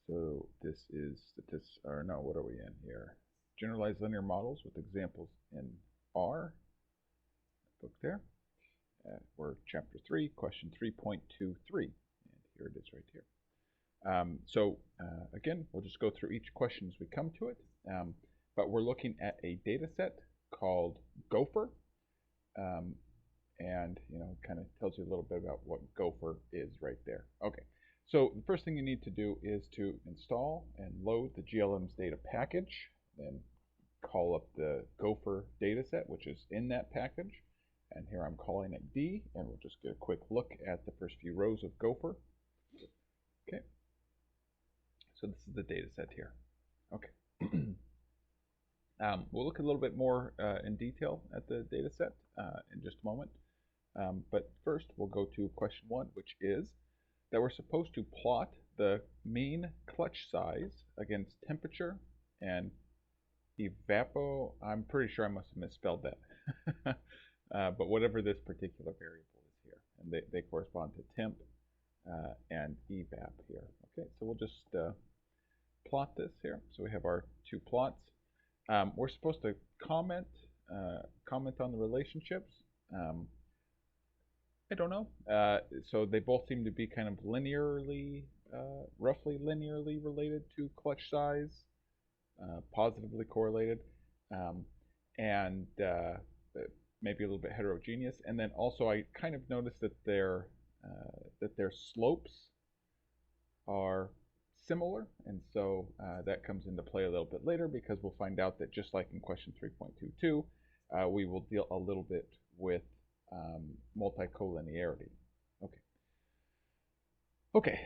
So this is statistics, or no, what are we in here? Generalized linear models with examples in R. Book there. We're chapter 3, question 3.23. And here it is right here. Again, we'll just go through each question as we come to it. But we're looking at a data set called Gopher. And, kind of tells you a little bit about what Gopher is right there. Okay. So the first thing you need to do is to install and load the GLM's data package, then call up the Gopher dataset, which is in that package. And here I'm calling it D, and we'll just get a quick look at the first few rows of Gopher. Okay. So this is the dataset here. Okay. We'll look a little bit more in detail at the dataset in just a moment. But first, we'll go to question 1, which is that we're supposed to plot the mean clutch size against temperature and I'm pretty sure I must have misspelled that. But whatever this particular variable is here. And they correspond to temp and evap here. Okay, so we'll just plot this here. So we have our two plots. We're supposed to comment on the relationships. I don't know. So they both seem to be kind of linearly, roughly linearly related to clutch size, positively correlated, and maybe a little bit heterogeneous. And then also I kind of noticed that their slopes are similar, and so that comes into play a little bit later, because we'll find out that just like in question 3.22, we will deal a little bit with multicollinearity. Okay.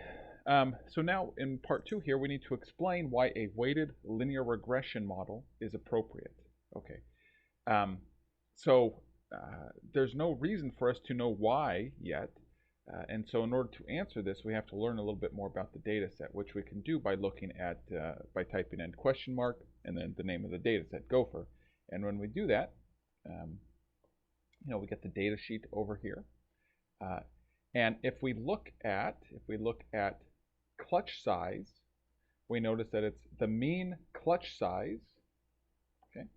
So now in part 2 here, we need to explain why a weighted linear regression model is appropriate. Okay. There's no reason for us to know why yet. And so in order to answer this, we have to learn a little bit more about the data set, which we can do by looking at, by typing in question mark and then the name of the data set, Gopher. And when we do that, we get the data sheet over here. And if we look at clutch size, we notice that it's the mean clutch size, okay?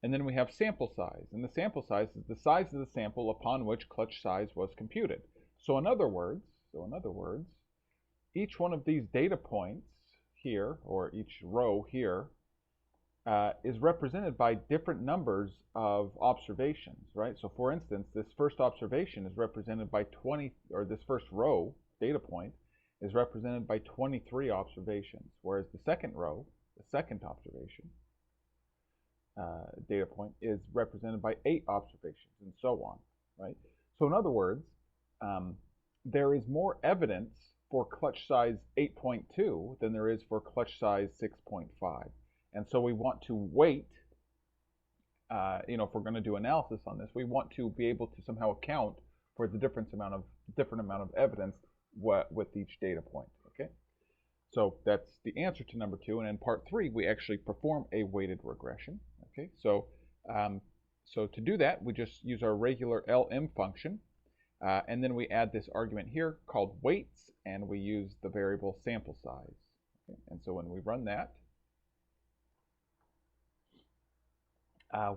And then we have sample size, and the sample size is the size of the sample upon which clutch size was computed. So in other words, each one of these data points here, or each row here, is represented by different numbers of observations, right? So for instance, this first observation is represented by 20, or this first row data point is represented by 23 observations, whereas the second row, the second observation data point, is represented by 8 observations, and so on, right? So in other words, there is more evidence for clutch size 8.2 than there is for clutch size 6.5. And so we want to weight, if we're going to do analysis on this, we want to be able to somehow account for the different amount of evidence with each data point. Okay, so that's the answer to number 2. And in part 3, we actually perform a weighted regression. Okay, so to do that, we just use our regular LM function, and then we add this argument here called weights, and we use the variable sample size. Okay? And so when we run that,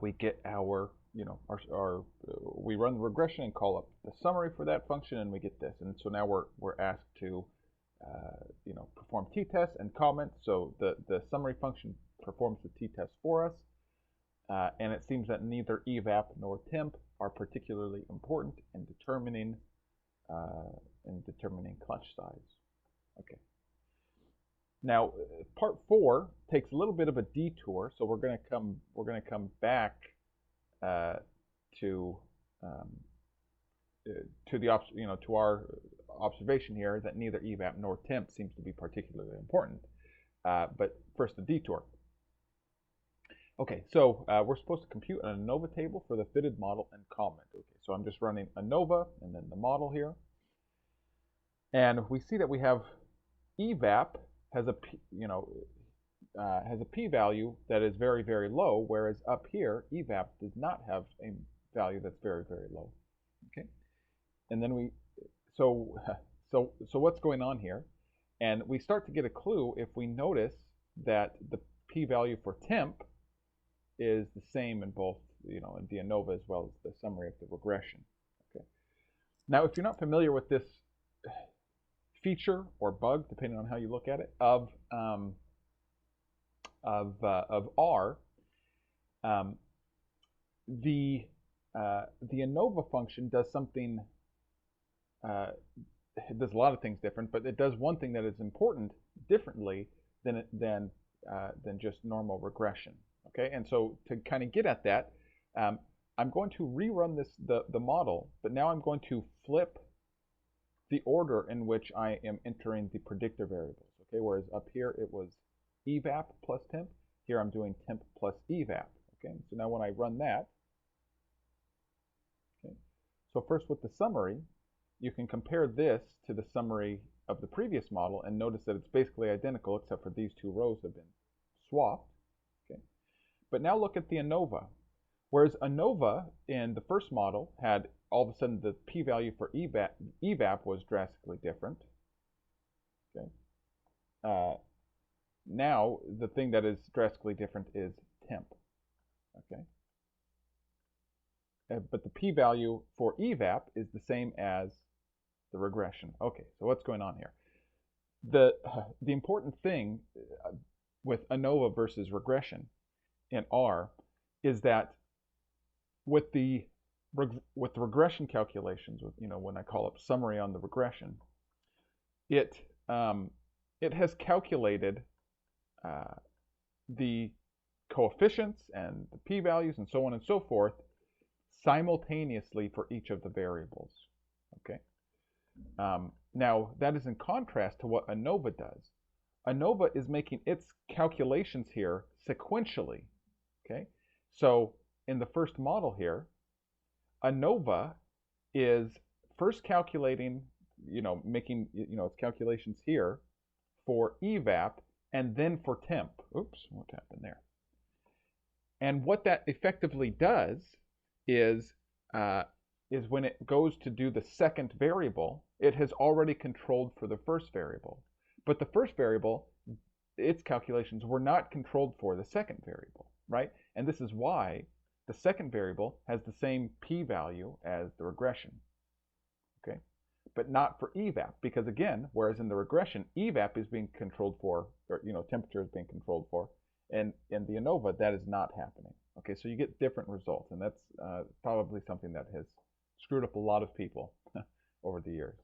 we get our, we run the regression and call up the summary for that function, and we get this. And so now we're asked to, perform t-tests and comment. So the summary function performs the t-test for us, and it seems that neither evap nor temp are particularly important in determining clutch size. Okay. Now, part 4 takes a little bit of a detour, so we're going to come back to our observation here that neither evap nor temp seems to be particularly important. But first, the detour. Okay, so we're supposed to compute an ANOVA table for the fitted model and comment. Okay, so I'm just running ANOVA and then the model here, and we see that we have evap has a p-value that is very, very low, whereas up here evap does not have a value that's very, very low. Okay, and then so what's going on here And we start to get a clue if we notice that the p-value for temp is the same in both, in the ANOVA as well as the summary of the regression. Okay. Now, if you're not familiar with this feature or bug, depending on how you look at it, of R, the ANOVA function does something. It does a lot of things different, but it does one thing that is important differently than just normal regression. Okay, and so to kind of get at that, I'm going to rerun the model, but now I'm going to flip the order in which I am entering the predictor variables. Okay, whereas up here it was evap plus temp, here I'm doing temp plus evap. Okay, so now when I run that, okay, so first with the summary, you can compare this to the summary of the previous model and notice that it's basically identical except for these two rows have been swapped. Okay, but now look at the ANOVA. Whereas ANOVA in the first model had all of a sudden the p-value for evap was drastically different. Okay. Now the thing that is drastically different is temp. Okay. But the p-value for evap is the same as the regression. Okay, so what's going on here? The important thing with ANOVA versus regression in R is that with the regression calculations, when I call up summary on the regression, it has calculated the coefficients and the p-values and so on and so forth simultaneously for each of the variables. Okay. Now that is in contrast to what ANOVA does. ANOVA is making its calculations here sequentially. Okay. So in the first model here, ANOVA is first calculating, making, its calculations here for evap and then for temp. Oops, what happened there? And what that effectively does is when it goes to do the second variable, it has already controlled for the first variable. But the first variable, its calculations were not controlled for the second variable, right? And this is why the second variable has the same p-value as the regression, okay? But not for evap, because again, whereas in the regression, evap is being controlled for, or temperature is being controlled for, and in the ANOVA, that is not happening. Okay, so you get different results, and that's probably something that has screwed up a lot of people over the years.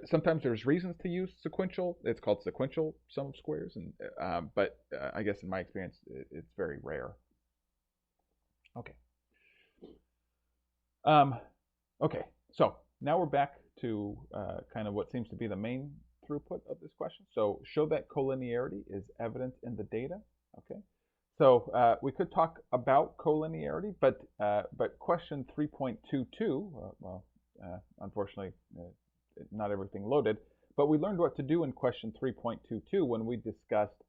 Sometimes there's reasons to use sequential. It's called sequential sum of squares, but I guess in my experience, it's very rare. Okay. Okay, so now we're back to kind of what seems to be the main throughput of this question. So show that collinearity is evident in the data. Okay. So we could talk about collinearity, but question 3.22, unfortunately, not everything loaded, but we learned what to do in question 3.22 when we discussed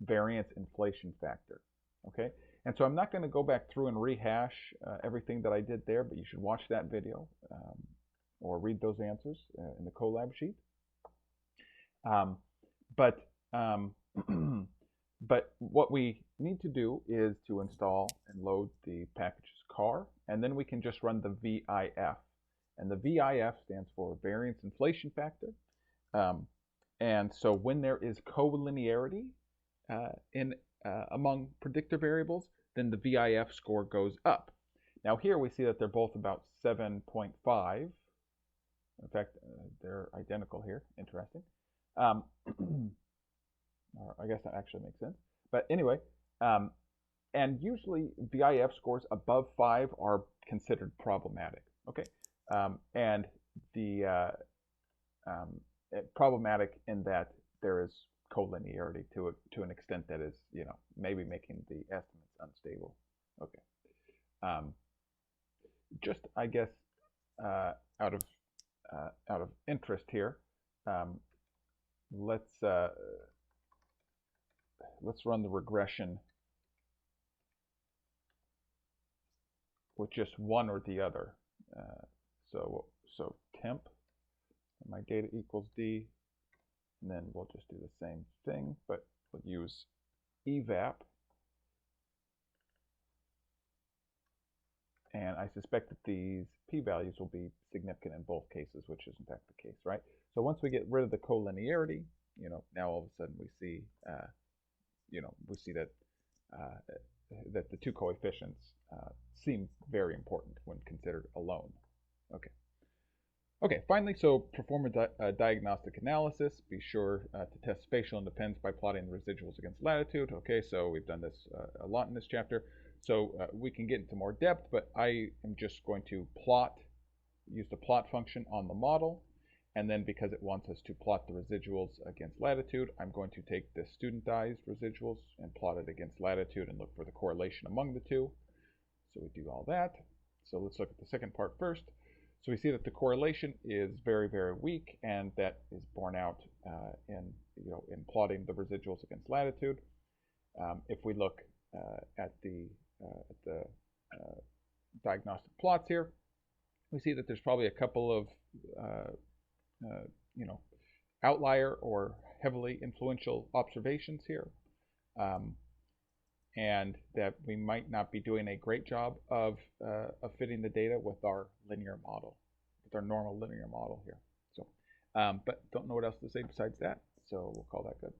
variance inflation factor. Okay, and so I'm not going to go back through and rehash everything that I did there, but you should watch that video or read those answers in the Colab sheet. But what we need to do is to install and load the packages car, and then we can just run the VIF. And the VIF stands for variance inflation factor. And so when there is collinearity among predictor variables, then the VIF score goes up. Now here we see that they're both about 7.5. In fact, they're identical here. Interesting. I guess that actually makes sense. But anyway, and usually VIF scores above 5 are considered problematic. Okay, and the problematic in that there is collinearity to an extent that is, maybe making the estimates unstable. Okay, just I guess out of interest here, let's run the regression with just one or the other. So temp And my data equals D, and then we'll just do the same thing, but we'll use evap. And I suspect that these p-values will be significant in both cases, which is in fact the case, right? So once we get rid of the collinearity, now all of a sudden we see, that the two coefficients seem very important when considered alone. Okay. Okay, finally, so perform a diagnostic analysis. Be sure to test spatial independence by plotting the residuals against latitude. Okay, so we've done this a lot in this chapter. So we can get into more depth, but I am just going to use the plot function on the model. And then because it wants us to plot the residuals against latitude, I'm going to take the studentized residuals and plot it against latitude and look for the correlation among the two. So we do all that. So let's look at the second part first. So we see that the correlation is very, very weak, and that is borne out in plotting the residuals against latitude. If we look at the diagnostic plots here, we see that there's probably a couple of outlier or heavily influential observations here, and that we might not be doing a great job of fitting the data with our linear model, with our normal linear model here. So, but don't know what else to say besides that, so we'll call that good.